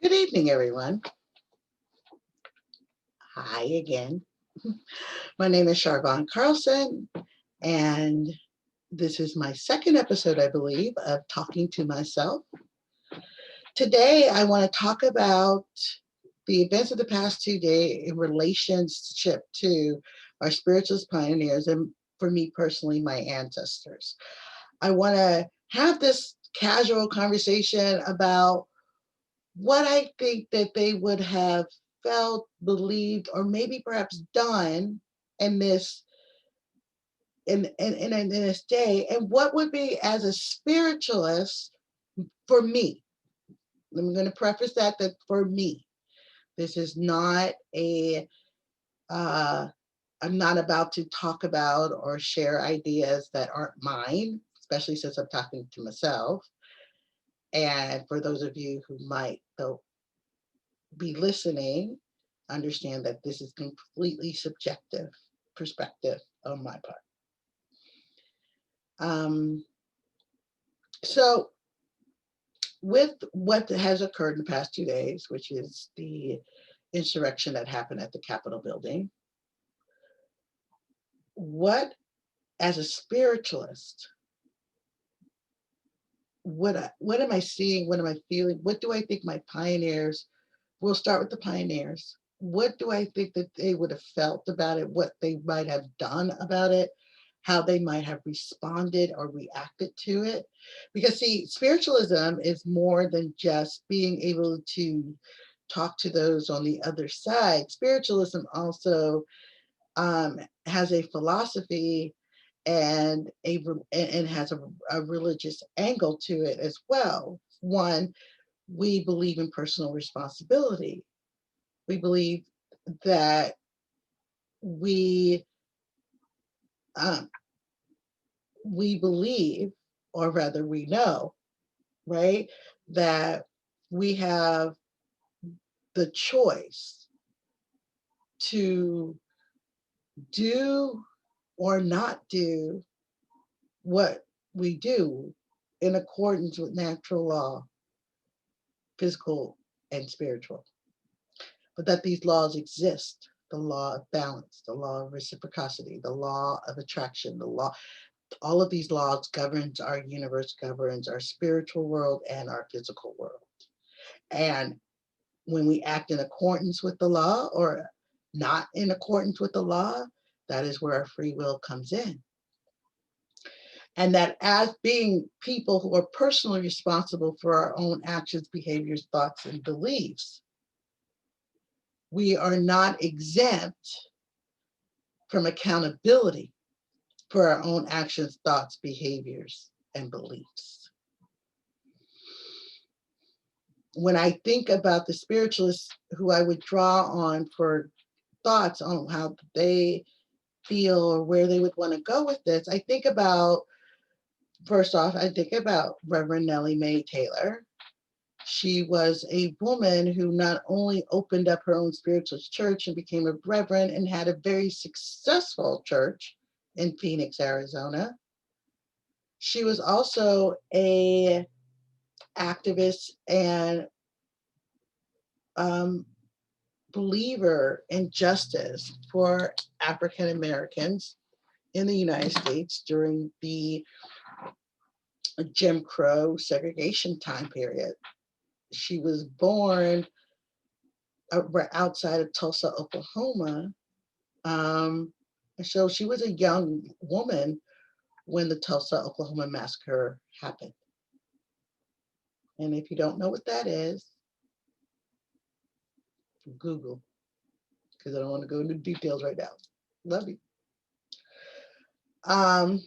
Good evening, everyone. Hi again. My name is Charvon Carlson, and this is my second episode, I believe, of Talking to Myself. Today, I want to talk about the events of the past 2 days in relationship to our spiritualist pioneers and, for me personally, my ancestors. I want to have this casual conversation about what I think that they would have felt, believed, or maybe perhaps done in this in this day, and what would be as a spiritualist for me. I'm going to preface that for me, this is not a. Uh, I'm not about to talk about or share ideas that aren't mine, especially since I'm talking to myself. And for those of you who might though be listening, understand that this is completely subjective perspective on my part. Um, so, with what has occurred in the past 2 days, which is the insurrection that happened at the Capitol building, what, as a spiritualist, what am I seeing? What am I feeling? What do I think my pioneers? We'll start with the pioneers. What do I think that they would have felt about it? What they might have done about it? How they might have responded or reacted to it? Because see, spiritualism is more than just being able to talk to those on the other side. Spiritualism also has a philosophy and has a religious angle to it as well. One, we believe in personal responsibility. We believe that we um, we believe, or rather we know, right, that we have the choice to do or not do what we do in accordance with natural law, physical and spiritual, but that these laws exist. The law of balance, the law of reciprocity, the law of attraction, the law, all of these laws governs our universe, governs our spiritual world and our physical world. And when we act in accordance with the law or not in accordance with the law, that is where our free will comes in. And that as being people who are personally responsible for our own actions, behaviors, thoughts, and beliefs, we are not exempt from accountability for our own actions, thoughts, behaviors, and beliefs. When I think about the spiritualists who I would draw on for thoughts on how they feel or where they would want to go with this, I think about, first off, I think about Reverend Nellie Mae Taylor. She was a woman who not only opened up her own spiritualist church and became a reverend and had a very successful church in Phoenix, Arizona. She was also a activist and um, believer in justice for African Americans in the United States during the Jim Crow segregation time period. She was born outside of Tulsa, Oklahoma. Um, so she was a young woman when the Tulsa, Oklahoma massacre happened. And if you don't know what that is, Google, because I don't want to go into details right now. Love you. Um,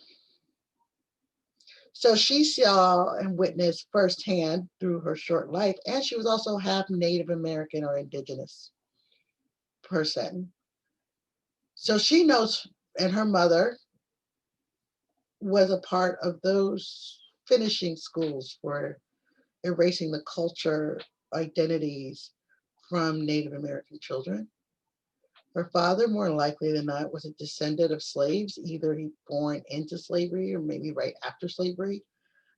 so she saw and witnessed firsthand through her short life, and she was also half Native American or indigenous person. So she knows, and her mother was a part of those finishing schools for erasing the culture identities from Native American children. Her father, more likely than not, was a descendant of slaves, either he born into slavery or maybe right after slavery.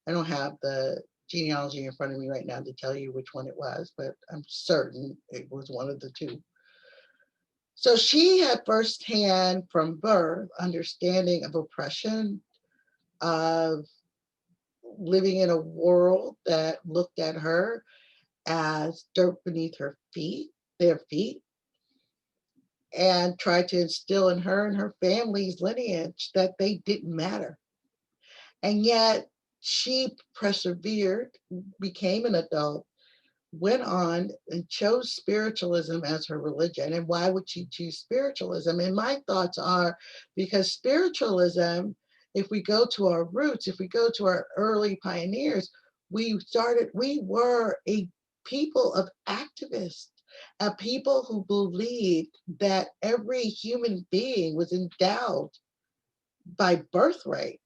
I don't have the genealogy in front of me right now to tell you which one it was, but I'm certain it was one of the two. So she had firsthand from birth understanding of oppression, of living in a world that looked at her as dirt beneath their feet, and tried to instill in her and her family's lineage that they didn't matter. And yet she persevered, became an adult, went on and chose spiritualism as her religion. And why would she choose spiritualism? And my thoughts are because spiritualism, if we go to our roots, if we go to our early pioneers, we were a people of activists, a people who believed that every human being was endowed by birthright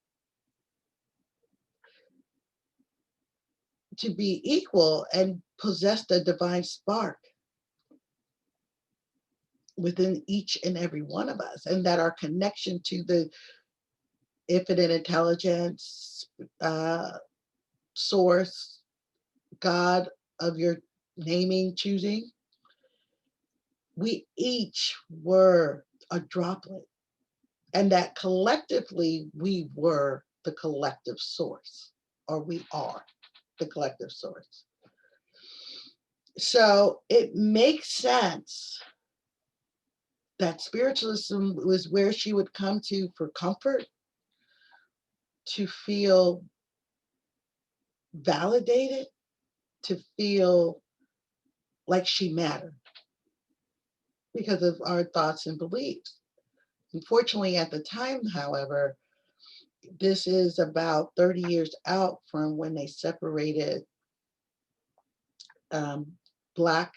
to be equal and possessed a divine spark within each and every one of us, and that our connection to the infinite intelligence, source, God of your naming, choosing, we each were a droplet, and that collectively we were the collective source, or we are the collective source. So it makes sense that spiritualism was where she would come to for comfort, to feel validated, to feel like she mattered because of our thoughts and beliefs. Unfortunately, at the time, however, this is about 30 years out from when they separated um, Black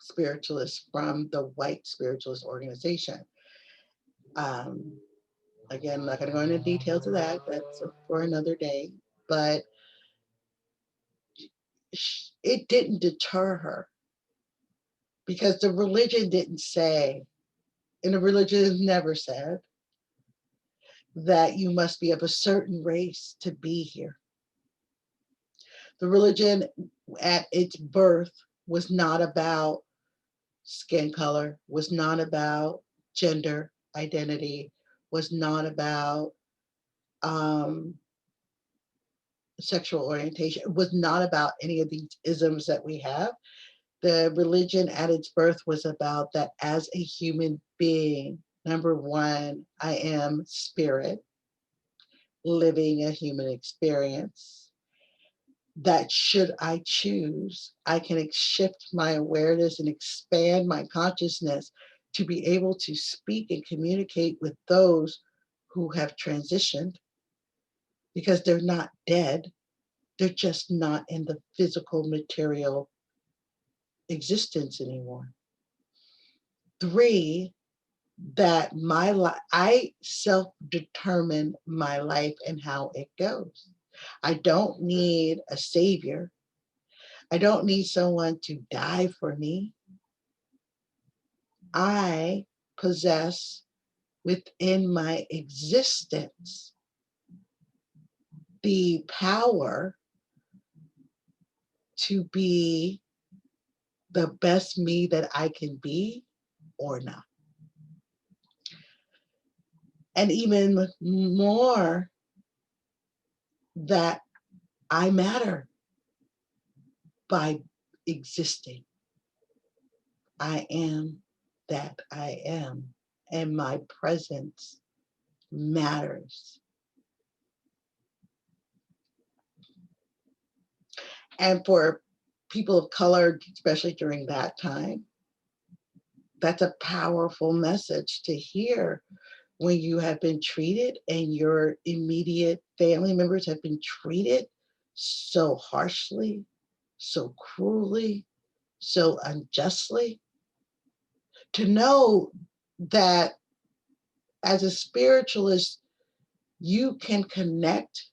spiritualists from the white spiritualist organization. Um, Again, I'm not going to go into details of that. That's for another day. But it didn't deter her because the religion didn't say, and the religion has never said, that you must be of a certain race to be here. The religion at its birth was not about skin color, was not about gender identity, was not about um, sexual orientation, was not about any of these isms that we have. The religion at its birth was about that as a human being, number one, I am spirit, living a human experience, that should I choose, I can shift my awareness and expand my consciousness to be able to speak and communicate with those who have transitioned because they're not dead. They're just not in the physical material existence anymore. Three, that my life, I self-determine my life and how it goes. I don't need a savior. I don't need someone to die for me. I possess within my existence the power to be the best me that I can be or not. And even more, that I matter by existing. I am that I am, and my presence matters. And for people of color, especially during that time, that's a powerful message to hear when you have been treated and your immediate family members have been treated so harshly, so cruelly, so unjustly. To know that as a spiritualist, you can connect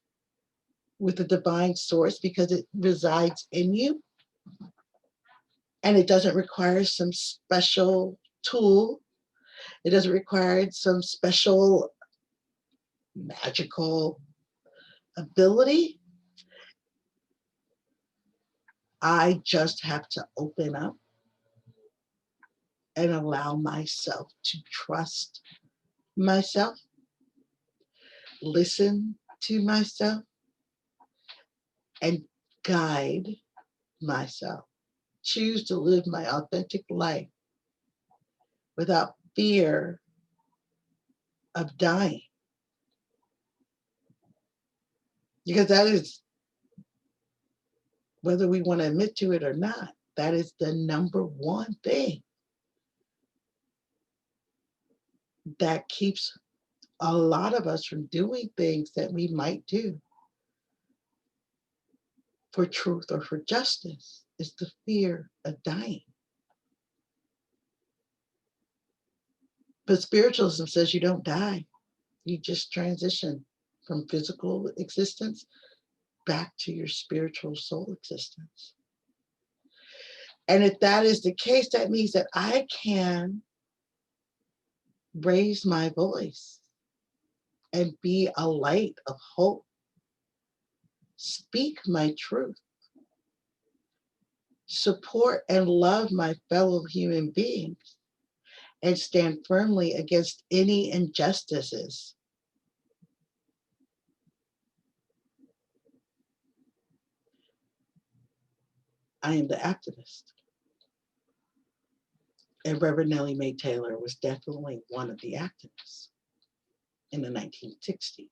with the divine source because it resides in you and it doesn't require some special tool. It doesn't require some special magical ability. I just have to open up and allow myself to trust myself, listen to myself, and guide myself. Choose to live my authentic life without fear of dying. Because that is, whether we want to admit to it or not, that is the number one thing that keeps a lot of us from doing things that we might do for truth or for justice, is the fear of dying. But spiritualism says you don't die. You just transition from physical existence back to your spiritual soul existence. And if that is the case, that means that I can raise my voice and be a light of hope, speak my truth, support and love my fellow human beings, and stand firmly against any injustices. I am the activist. And Reverend Nellie Mae Taylor was definitely one of the activists in the 1960s.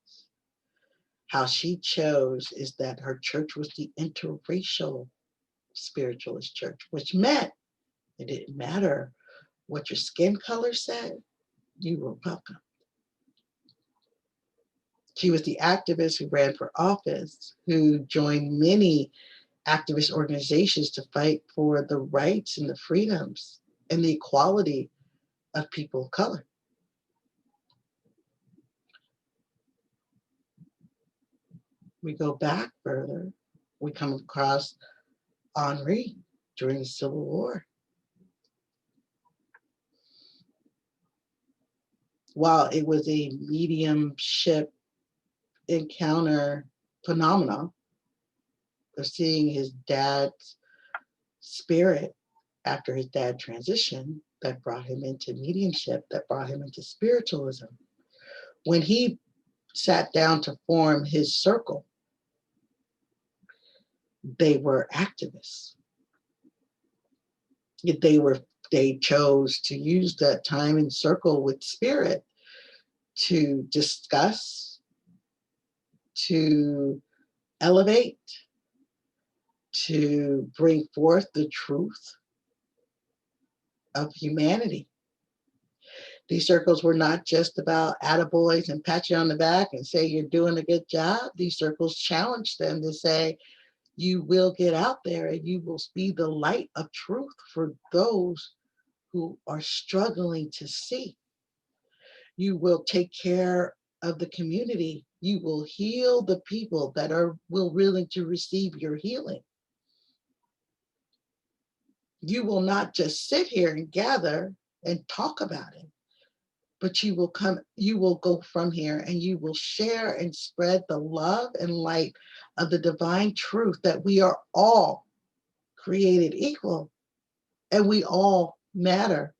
How she chose is that her church was the interracial spiritualist church, which meant it didn't matter what your skin color said, you were welcome. She was the activist who ran for office, who joined many activist organizations to fight for the rights and the freedoms and the equality of people of color. We go back further, we come across Henri during the Civil War. While it was a mediumship encounter phenomenon of seeing his dad's spirit after his dad transitioned, that brought him into mediumship, that brought him into spiritualism. When he sat down to form his circle, they were activists. They chose to use that time in circle with spirit to discuss, to elevate, to bring forth the truth of humanity. These circles were not just about attaboys and pat you on the back and say you're doing a good job. These circles challenged them to say, you will get out there and you will be the light of truth for those who are struggling to see. You will take care of the community. You will heal the people that are willing to receive your healing. You will not just sit here and gather and talk about it, but you will go from here and you will share and spread the love and light of the divine truth that we are all created equal and we all matter,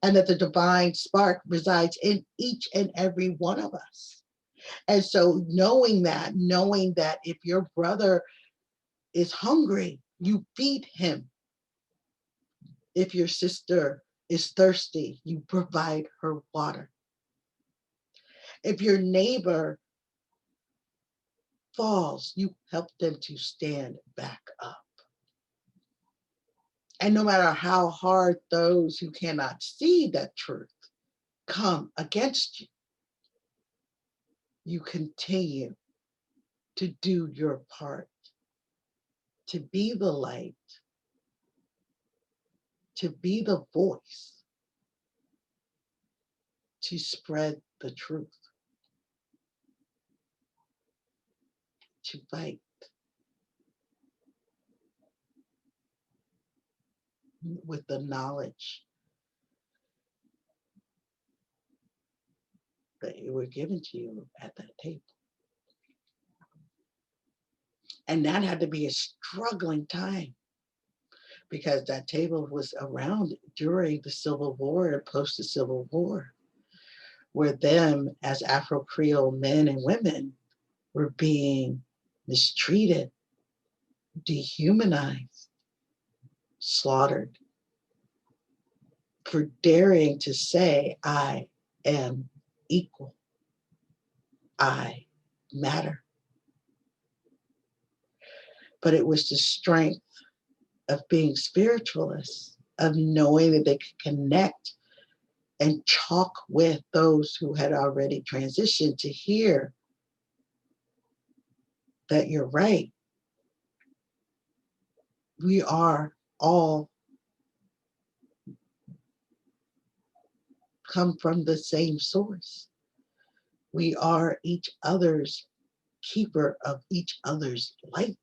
and that the divine spark resides in each and every one of us. And so knowing that if your brother is hungry, you feed him. If your sister is thirsty, you provide her water. If your neighbor falls, you help them to stand back up. And no matter how hard those who cannot see that truth come against you, you continue to do your part, to be the light, to be the voice, to spread the truth, to fight with the knowledge that you were given to you at that table. And that had to be a struggling time because that table was around during the Civil War and post the Civil War, where them as Afro Creole men and women were being mistreated, dehumanized, slaughtered for daring to say, I am equal, I matter. But it was the strength of being spiritualists, of knowing that they could connect and talk with those who had already transitioned to hear that you're right. We are all come from the same source. We are each other's keeper of each other's light.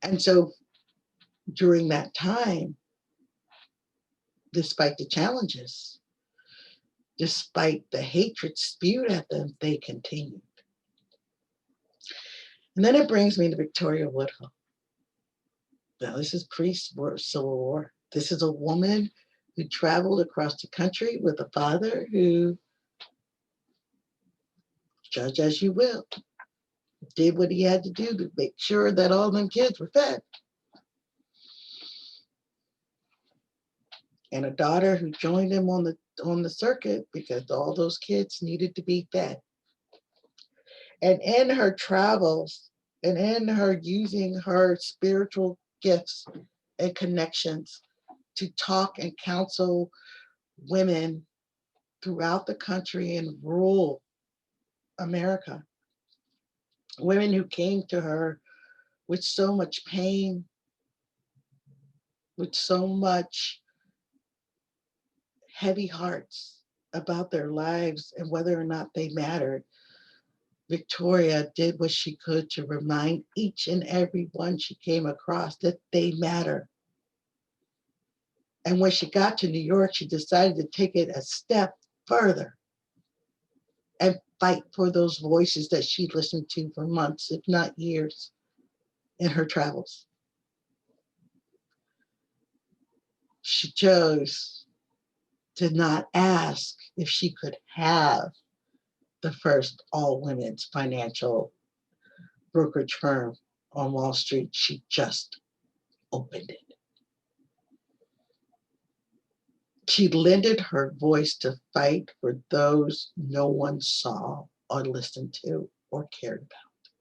And so during that time, despite the challenges, despite the hatred spewed at them, they continued. And then it brings me to Victoria Woodhull. Now, this is pre-Civil War. This is a woman who traveled across the country with a father who, judge as you will, did what he had to do to make sure that all them kids were fed. And a daughter who joined him on the circuit because all those kids needed to be fed. And in her travels and in her using her spiritual gifts and connections to talk and counsel women throughout the country in rural America, women who came to her with so much pain, with so much heavy hearts about their lives and whether or not they mattered. Victoria did what she could to remind each and every one she came across that they matter. And when she got to New York, she decided to take it a step further and fight for those voices that she listened to for months, if not years, in her travels. She chose to not ask if she could have the first all women's financial brokerage firm on Wall Street. She just opened it. She lended her voice to fight for those no one saw or listened to or cared about.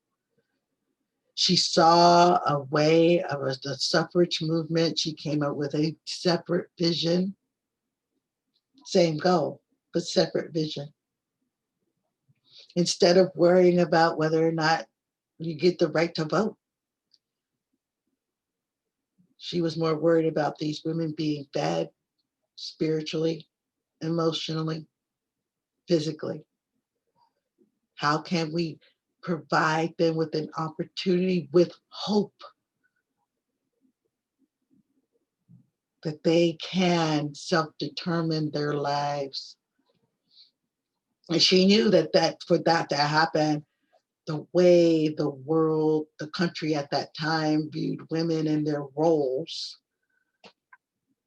She saw a way of the suffrage movement. She came up with a separate vision, same goal, but separate vision. Instead of worrying about whether or not you get the right to vote, she was more worried about these women being fed spiritually, emotionally, physically. How can we provide them with an opportunity with hope that they can self-determine their lives? And she knew that for that to happen, the way the world, the country at that time viewed women and their roles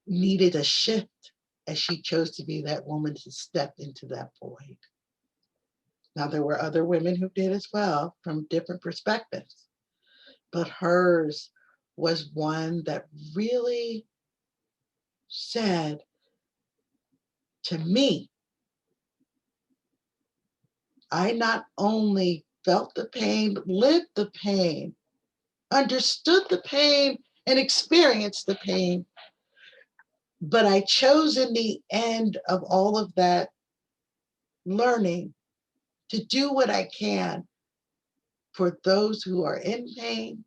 needed a shift, and she chose to be that woman to step into that void. Now, there were other women who did as well from different perspectives, but hers was one that really said to me, I not only felt the pain, but lived the pain, understood the pain, and experienced the pain. But I chose in the end of all of that learning to do what I can for those who are in pain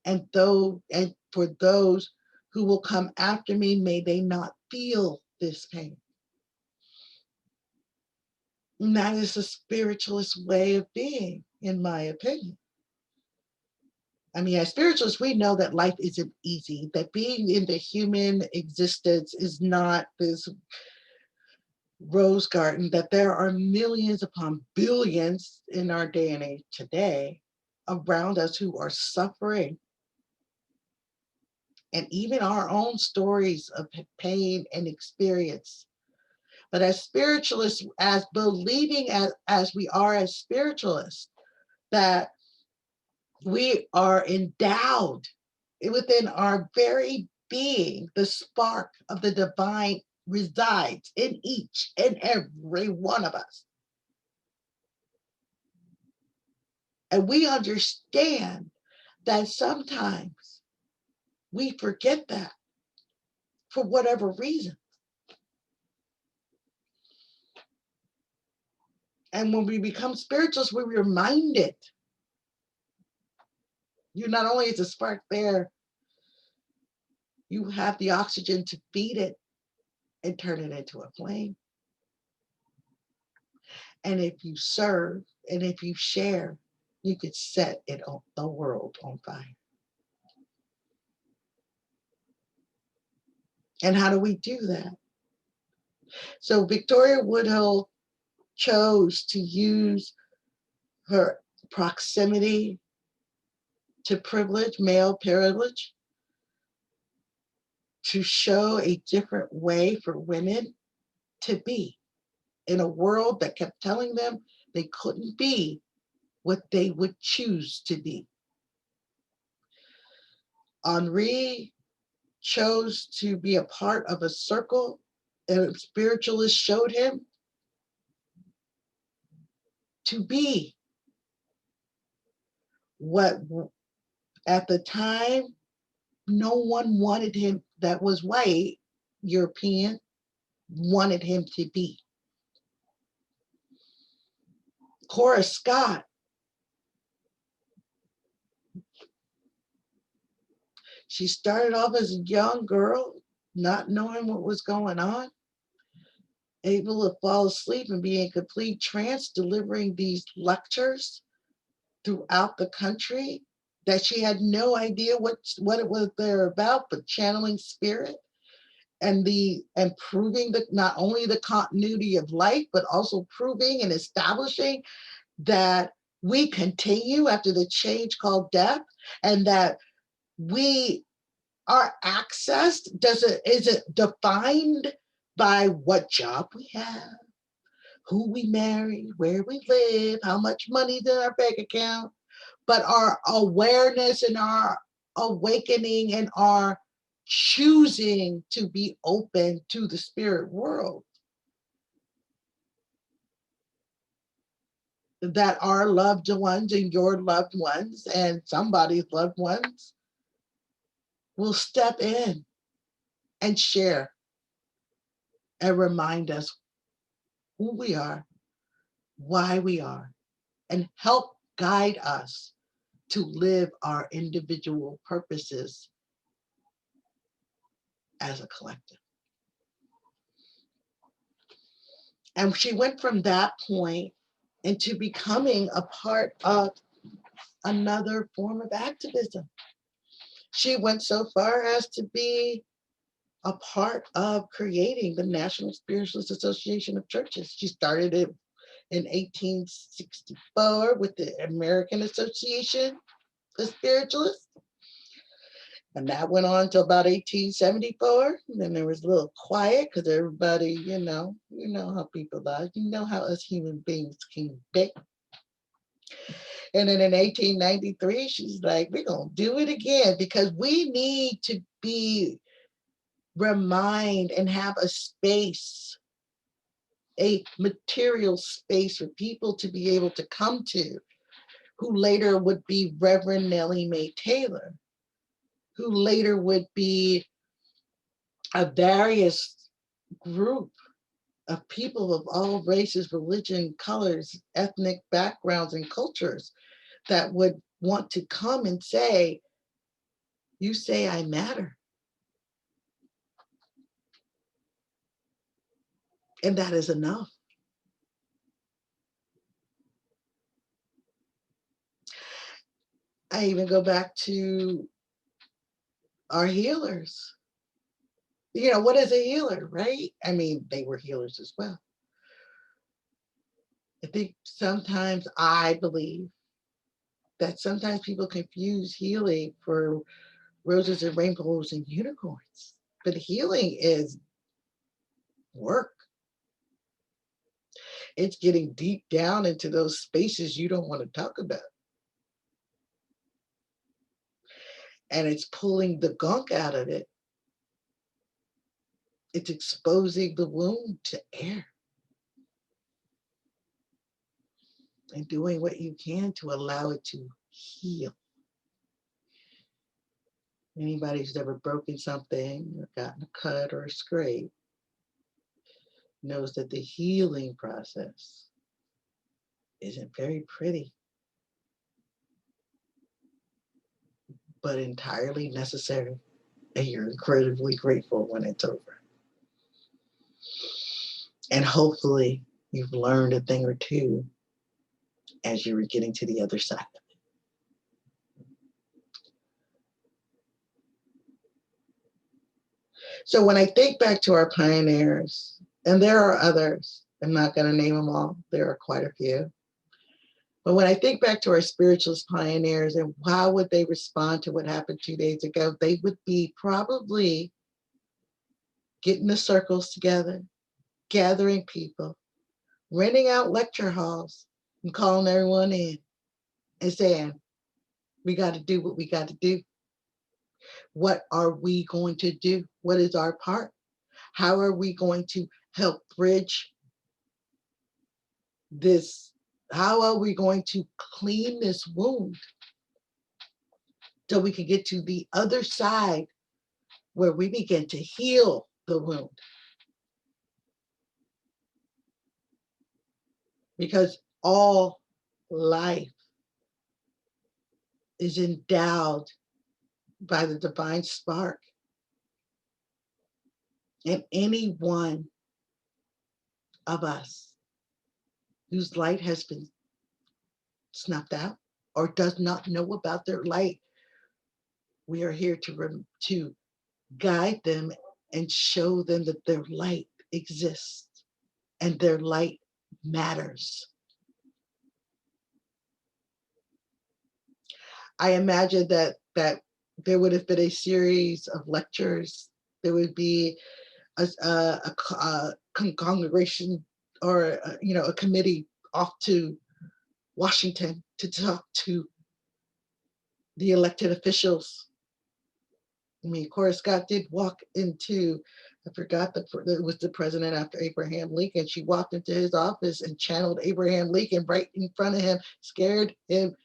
and for those who will come after me, may they not feel this pain. And that is a spiritualist way of being, in my opinion. I mean, as spiritualists, we know that life isn't easy, that being in the human existence is not this rose garden, that there are millions upon billions in our day and age today around us who are suffering, and even our own stories of pain and experience. But as spiritualists, as believing as we are as spiritualists, that we are endowed within our very being, the spark of the divine resides in each and every one of us. And we understand that sometimes we forget that for whatever reason. And when we become spiritualists, we're reminded you not only is the spark there, you have the oxygen to feed it and turn it into a flame. And if you serve and if you share, you could set it on the world on fire. And how do we do that? So Victoria Woodhull chose to use her proximity to privilege, male privilege, to show a different way for women to be in a world that kept telling them they couldn't be what they would choose to be. Henri chose to be a part of a circle, and spiritualists showed him to be what at the time no one wanted him that was white, European, wanted him to be. Cora Scott, she started off as a young girl, not knowing what was going on, able to fall asleep and be in complete trance, delivering these lectures throughout the country that she had no idea what it was they're about, but channeling spirit and proving that not only the continuity of life, but also proving and establishing that we continue after the change called death, and that we our access isn't defined by what job we have, who we marry, where we live, how much money's in our bank account, but our awareness and our awakening and our choosing to be open to the spirit world. That our loved ones and your loved ones and somebody's loved ones will step in and share and remind us who we are, why we are, and help guide us to live our individual purposes as a collective. And she went from that point into becoming a part of another form of activism. She went so far as to be a part of creating the National Spiritualist Association of Churches. She started it in 1864 with the American Association of Spiritualists. And that went on until about 1874. And then there was a little quiet because everybody, you know how people are. You know how us human beings can be. And then in 1893, she's like, we're going to do it again because we need to remind and have a space, a material space for people to be able to come to, who later would be Reverend Nellie Mae Taylor, who later would be a various group of people of all races, religion, colors, ethnic backgrounds, and cultures that would want to come and say, you say I matter. And that is enough. I even go back to our healers. What is a healer, right? I mean, they were healers as well. I think sometimes I believe that sometimes people confuse healing for roses and rainbows and unicorns. But healing is work. It's getting deep down into those spaces you don't want to talk about. And it's pulling the gunk out of it. It's exposing the wound to air and doing what you can to allow it to heal. Anybody who's ever broken something or gotten a cut or a scrape knows that the healing process isn't very pretty, but entirely necessary. And you're incredibly grateful when it's over. And hopefully you've learned a thing or two as you were getting to the other side of it. So when I think back to our pioneers, and there are others, I'm not going to name them all, there are quite a few. But when I think back to our spiritualist pioneers and how would they respond to what happened 2 days ago, they would be probably getting the circles together, gathering people, renting out lecture halls and calling everyone in and saying, we got to do what we got to do. What are we going to do? What is our part? How are we going to help bridge this? How are we going to clean this wound so we can get to the other side where we begin to heal the wound? Because all life is endowed by the divine spark. And any one of us whose light has been snuffed out or does not know about their light, we are here to guide them and show them that their light exists and their light matters. I imagine that there would have been a series of lectures. There would be a congregation or a committee off to Washington to talk to the elected officials. I mean, Cora Scott did walk into, I forgot it was the president after Abraham Lincoln. She walked into his office and channeled Abraham Lincoln right in front of him, scared him,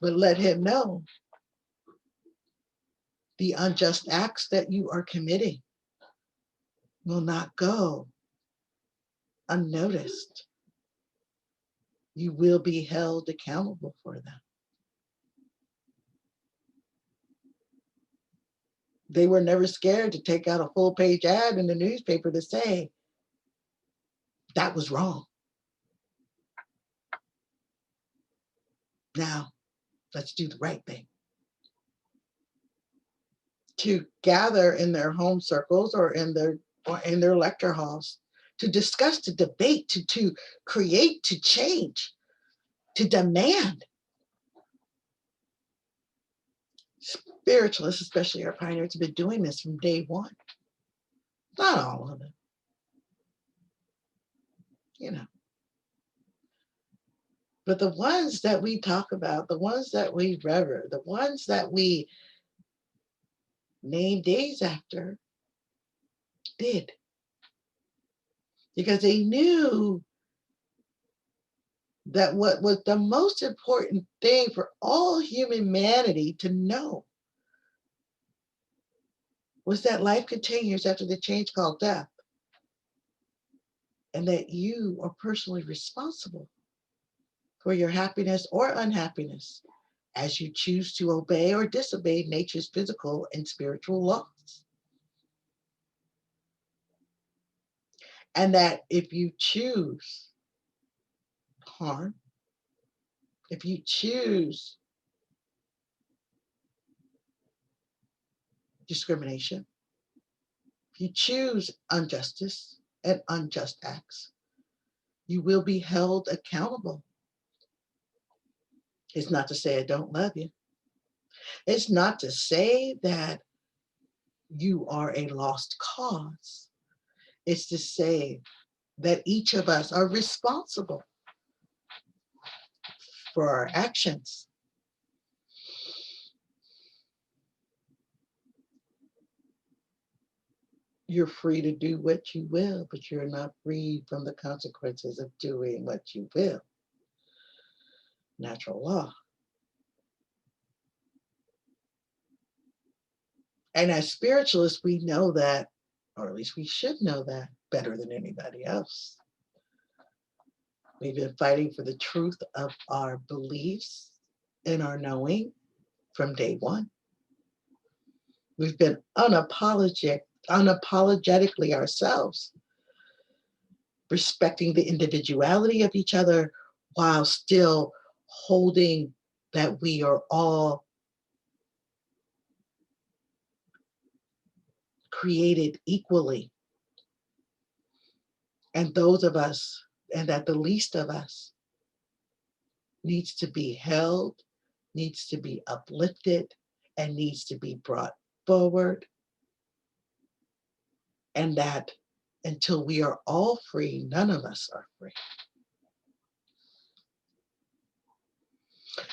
but let him know the unjust acts that you are committing will not go unnoticed. You will be held accountable for them. They were never scared to take out a full page ad in the newspaper to say that was wrong. Now, let's do the right thing. To gather in their home circles or in their lecture halls to discuss, to debate, to create, to change, to demand. Spiritualists, especially our pioneers, have been doing this from day one. Not all of them, But the ones that we talk about, the ones that we revere, the ones that we name days after, did. Because they knew that what was the most important thing for all humanity to know was that life continues after the change called death, and that you are personally responsible for your happiness or unhappiness as you choose to obey or disobey nature's physical and spiritual laws. And that if you choose harm, if you choose discrimination, if you choose injustice and unjust acts, you will be held accountable It's not to say I don't love you. It's not to say that you are a lost cause. It's to say that each of us are responsible for our actions. You're free to do what you will, but you're not free from the consequences of doing what you will. Natural law. And as spiritualists, we know that, or at least we should know that better than anybody else. We've been fighting for the truth of our beliefs and our knowing from day one. We've been unapologetically ourselves, respecting the individuality of each other while still holding that we are all created equally. And those of us, and that the least of us needs to be held, needs to be uplifted, and needs to be brought forward. And that until we are all free, none of us are free.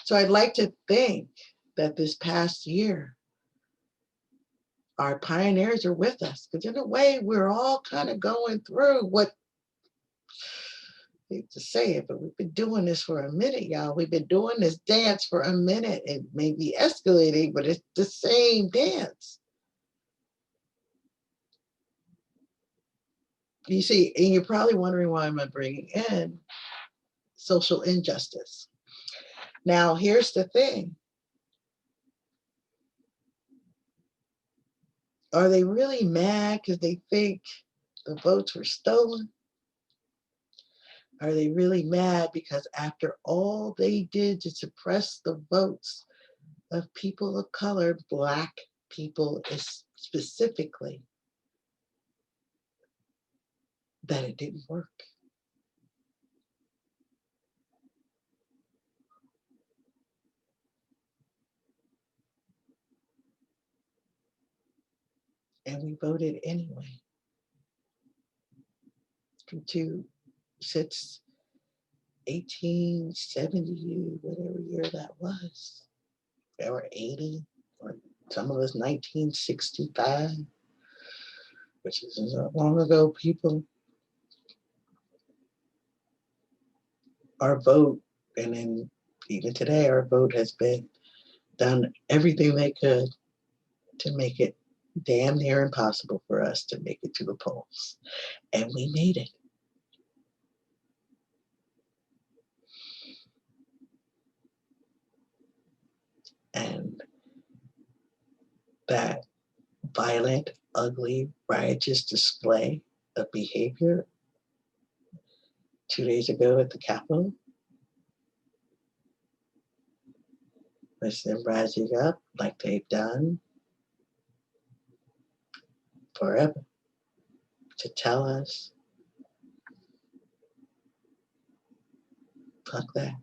So I'd like to think that this past year, our pioneers are with us, because in a way, we're all kind of going through what, I hate to say it, but we've been doing this for a minute, y'all. We've been doing this dance for a minute. It may be escalating, but it's the same dance. You see, and you're probably wondering why am I bringing in social injustice. Now, here's the thing. Are they really mad because they think the votes were stolen? Are they really mad because after all they did to suppress the votes of people of color, Black people specifically, that it didn't work? And we voted anyway. Since 1870, whatever year that was, or 80, or some of us 1965, which is long ago, people. Our vote, and then even today, our vote has been done everything they could to make it damn near impossible for us to make it to the polls. And we made it. And that violent, ugly, riotous display of behavior 2 days ago at the Capitol was them rising up like they've done forever to tell us, fuck that.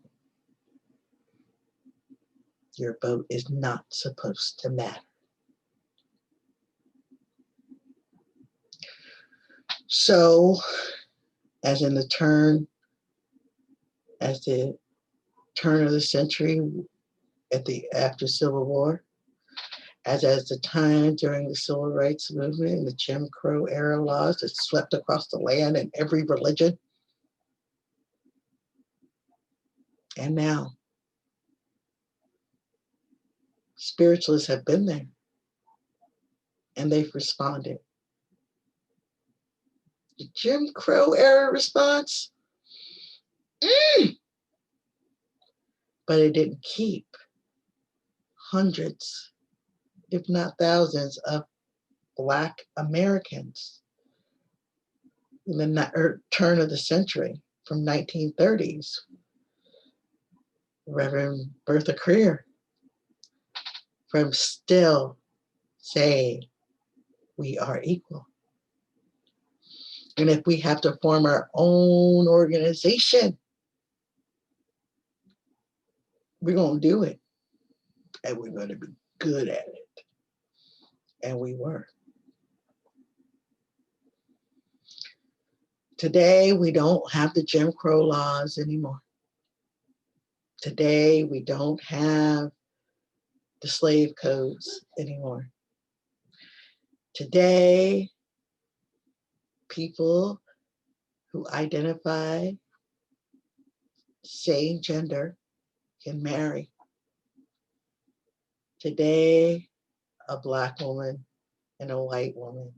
Your vote is not supposed to matter. So, as the turn of the century after Civil War, as the time during the Civil Rights Movement and the Jim Crow era laws that swept across the land in every religion, and now spiritualists have been there and they've responded. The Jim Crow era response, but it didn't keep hundreds, if not thousands, of Black Americans in the turn of the century from 1930s. Reverend Bertha Creer, from still saying we are equal. And if we have to form our own organization, We're going to do it, and we're going to be good at it. And we were. Today, we don't have the Jim Crow laws anymore. Today, we don't have the slave codes anymore. Today, people who identify same gender can marry. Today, a Black woman and a white woman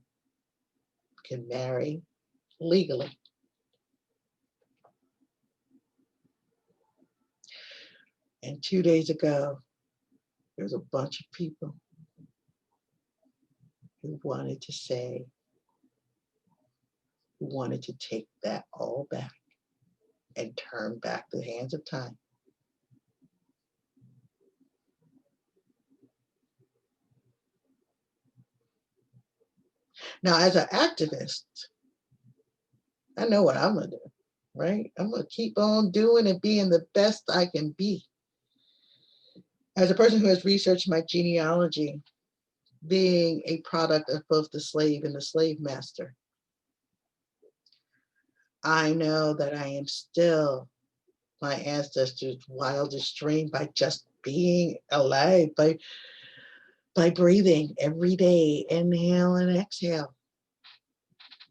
can marry legally. And 2 days ago, there's a bunch of people who wanted to say, who wanted to take that all back and turn back the hands of time. Now, as an activist, I know what I'm going to do, right? I'm going to keep on doing and being the best I can be. As a person who has researched my genealogy, being a product of both the slave and the slave master, I know that I am still my ancestors' wildest dream by just being alive, by breathing every day, inhale and exhale.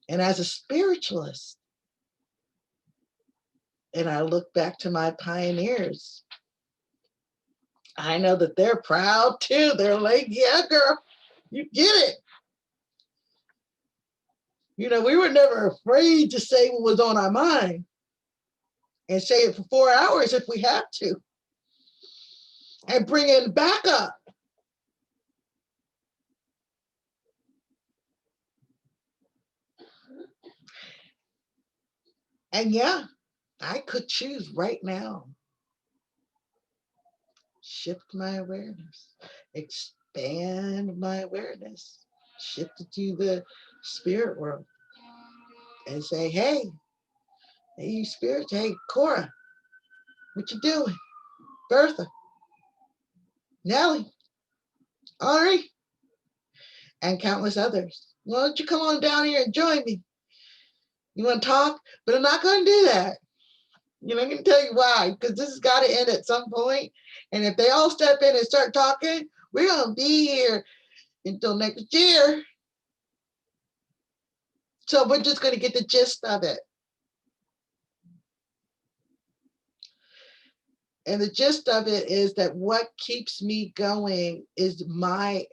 And as a spiritualist, and I look back to my pioneers, I know that they're proud too. They're like, yeah, girl, you get it. You know, we were never afraid to say what was on our mind and say it for 4 hours if we have to, and bring it back up. And yeah, I could choose right now, shift my awareness, expand my awareness, shift it to the spirit world and say, hey, you spirit, hey, Cora, what you doing? Bertha, Nellie, Ari, and countless others. Why don't you come on down here and join me? You want to talk? But I'm not going to do that. You know, I can tell you why, because this has got to end at some point. And if they all step in and start talking, we're going to be here until next year. So we're just going to get the gist of it. And the gist of it is that what keeps me going is my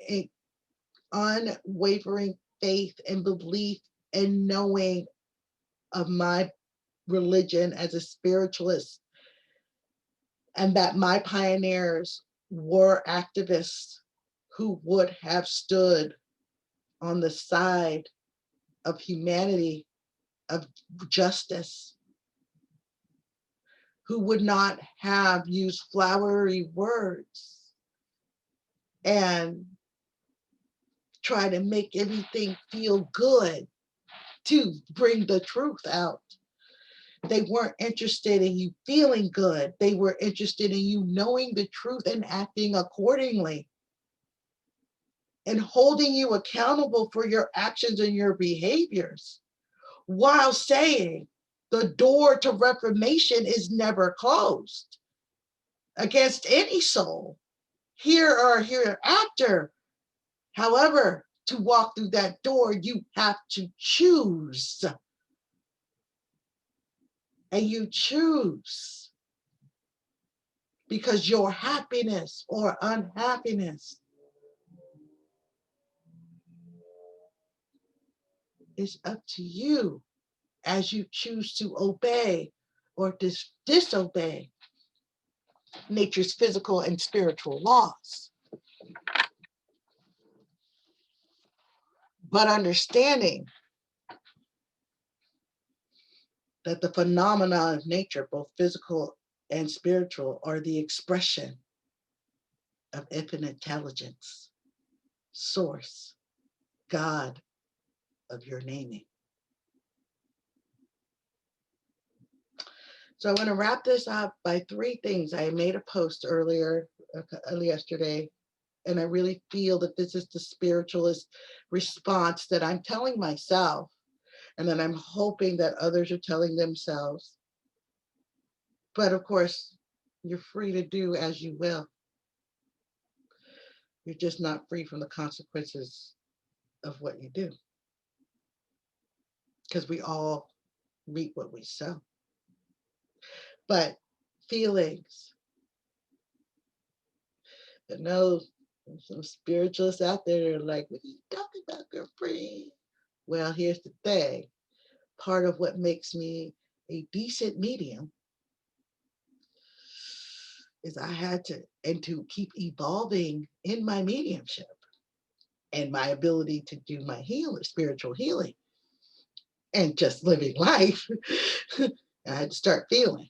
unwavering faith and belief and knowing of my religion as a spiritualist, and that my pioneers were activists who would have stood on the side of humanity, of justice, who would not have used flowery words and try to make everything feel good to bring the truth out. They weren't interested in you feeling good. They were interested in you knowing the truth and acting accordingly, and holding you accountable for your actions and your behaviors, while saying the door to reformation is never closed against any soul, here or hereafter. However, to walk through that door, you have to choose. And you choose because your happiness or unhappiness is up to you as you choose to obey or disobey nature's physical and spiritual laws. But understanding that the phenomena of nature, both physical and spiritual, are the expression of infinite intelligence, source, God of your naming. So I want to wrap this up by three things. I made a post earlier yesterday, and I really feel that this is the spiritualist response that I'm telling myself, and that I'm hoping that others are telling themselves. But of course, you're free to do as you will. You're just not free from the consequences of what you do. Because we all reap what we sow. But feelings, I know some spiritualists out there are like, what are you talking about, girlfriend? Well, here's the thing. Part of what makes me a decent medium is I had to, and to keep evolving in my mediumship and my ability to do my spiritual healing and just living life, I had to start feeling.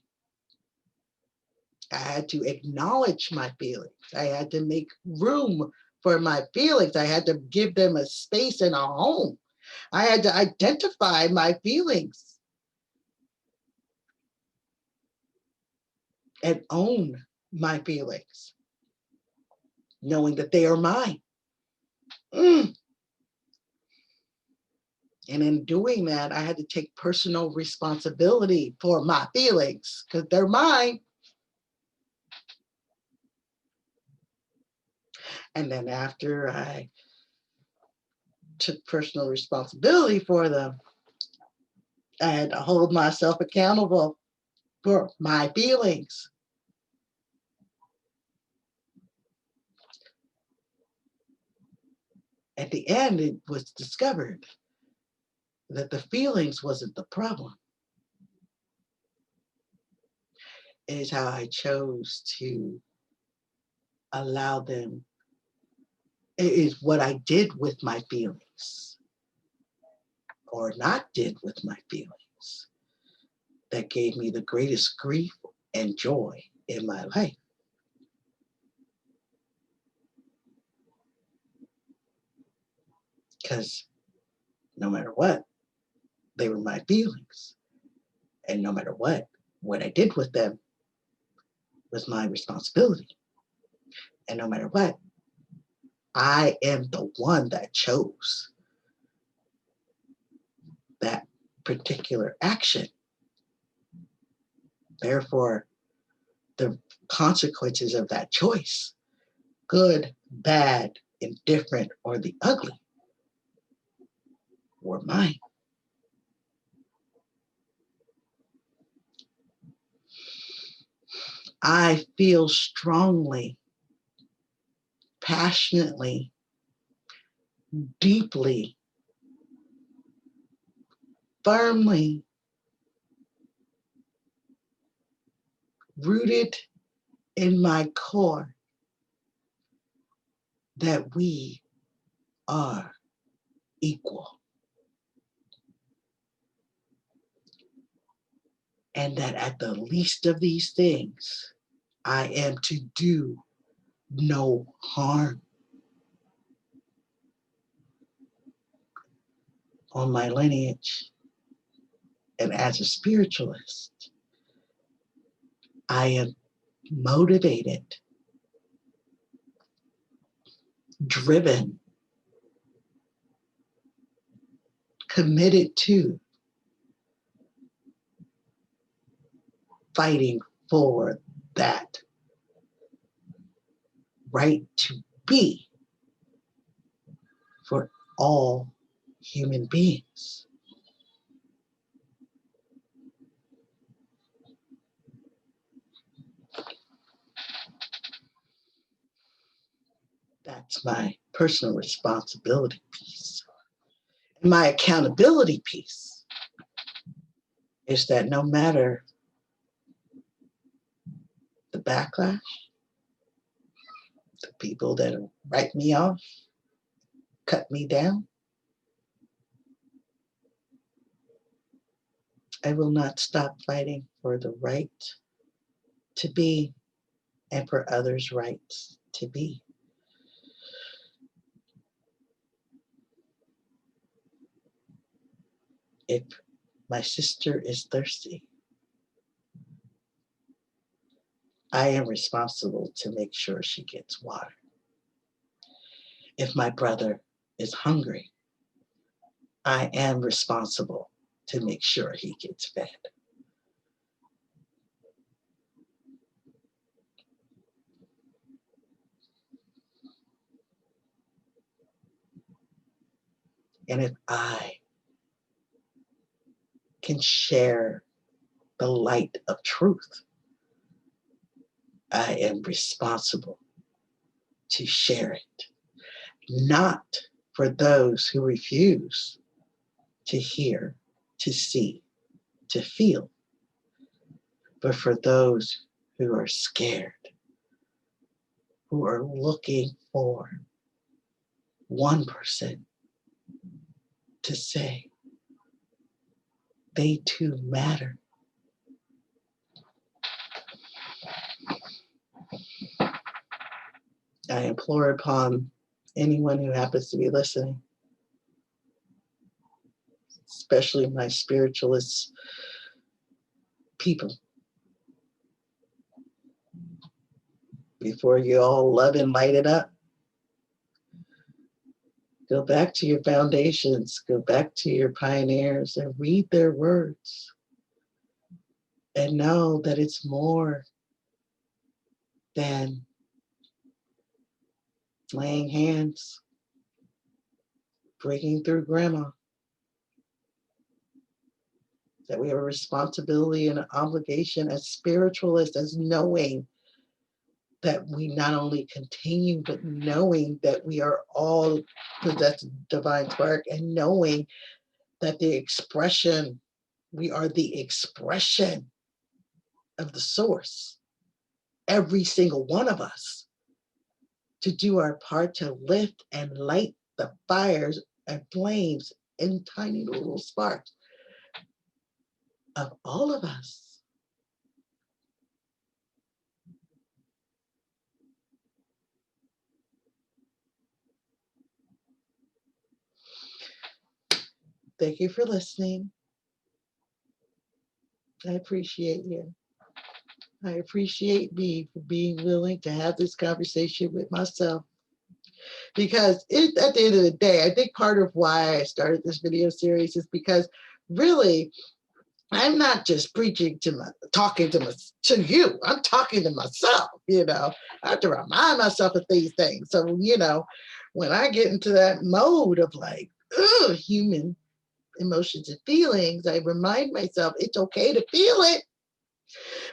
I had to acknowledge my feelings. I had to make room for my feelings. I had to give them a space and a home. I had to identify my feelings and own my feelings, knowing that they are mine. And in doing that, I had to take personal responsibility for my feelings because they're mine. And then after I took personal responsibility for them, I had to hold myself accountable for my feelings. At the end, it was discovered that the feelings wasn't the problem. It is how I chose to allow them. It is what I did with my feelings or not did with my feelings that gave me the greatest grief and joy in my life. Because no matter what, they were my feelings. And no matter what I did with them was my responsibility. And no matter what, I am the one that chose that particular action. Therefore, the consequences of that choice, good, bad, indifferent, or the ugly, were mine. I feel strongly, passionately, deeply, firmly rooted in my core that we are equal. And that at the least of these things, I am to do no harm. On my lineage and as a spiritualist, I am motivated, driven, committed to fighting for that right to be for all human beings. That's my personal responsibility piece. And my accountability piece is that no matter the backlash, the people that write me off, cut me down, I will not stop fighting for the right to be and for others' rights to be. If my sister is thirsty, I am responsible to make sure she gets water. If my brother is hungry, I am responsible to make sure he gets fed. And if I can share the light of truth, I am responsible to share it, not for those who refuse to hear, to see, to feel, but for those who are scared, who are looking for one person to say they too matter. I implore upon anyone who happens to be listening, especially my spiritualist people, before you all love and light it up, go back to your foundations, go back to your pioneers and read their words and know that it's more than laying hands, breaking through grandma, that we have a responsibility and an obligation as spiritualists, as knowing that we not only continue, but knowing that we are all possessed of divine spark, and knowing that the expression, we are the expression of the source, every single one of us, to do our part to lift and light the fires and flames and tiny little sparks of all of us. Thank you for listening. I appreciate you. I appreciate me for being willing to have this conversation with myself. Because at the end of the day, I think part of why I started this video series is because really, I'm not just preaching talking to you. I'm talking to myself, I have to remind myself of these things. So, when I get into that mode of like, human emotions and feelings, I remind myself it's okay to feel it,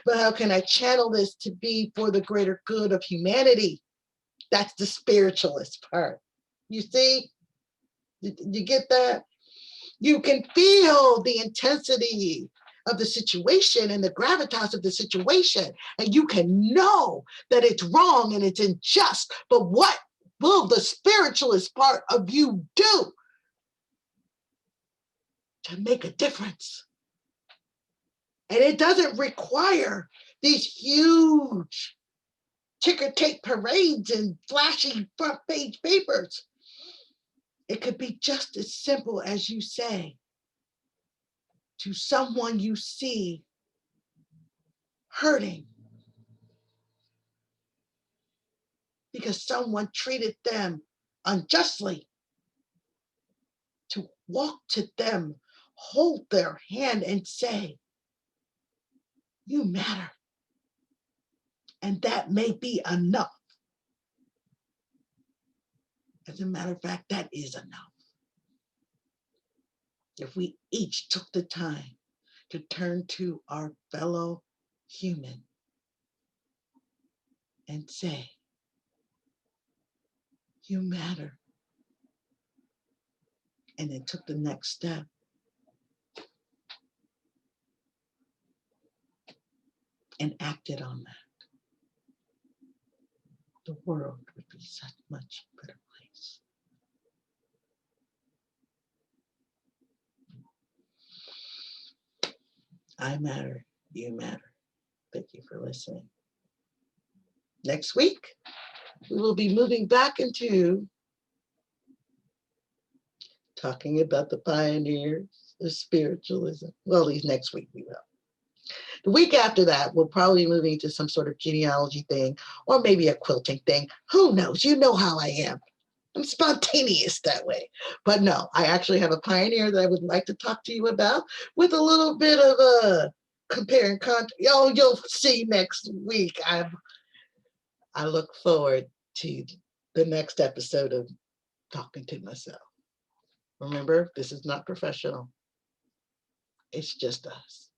but how can I channel this to be for the greater good of humanity? That's the spiritualist part. You see? You get that? You can feel the intensity of the situation and the gravitas of the situation, and you can know that it's wrong and it's unjust. But what will the spiritualist part of you do to make a difference? And it doesn't require these huge ticker tape parades and flashy front page papers. It could be just as simple as you say to someone you see hurting because someone treated them unjustly, to walk to them, hold their hand and say, you matter. And that may be enough. As a matter of fact, that is enough. If we each took the time to turn to our fellow human and say, you matter, and then took the next step, and acted on that, the world would be such a much better place. I matter, you matter. Thank you for listening. Next week, we will be moving back into talking about the pioneers of spiritualism. Well, at least next week we will. The week after that, we'll probably be moving to some sort of genealogy thing or maybe a quilting thing. Who knows? You know how I am. I'm spontaneous that way. But no, I actually have a pioneer that I would like to talk to you about with a little bit of a compare and contrast. You'll see next week. I look forward to the next episode of Talking to Myself. Remember, this is not professional. It's just us.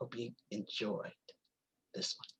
Hope you enjoyed this one.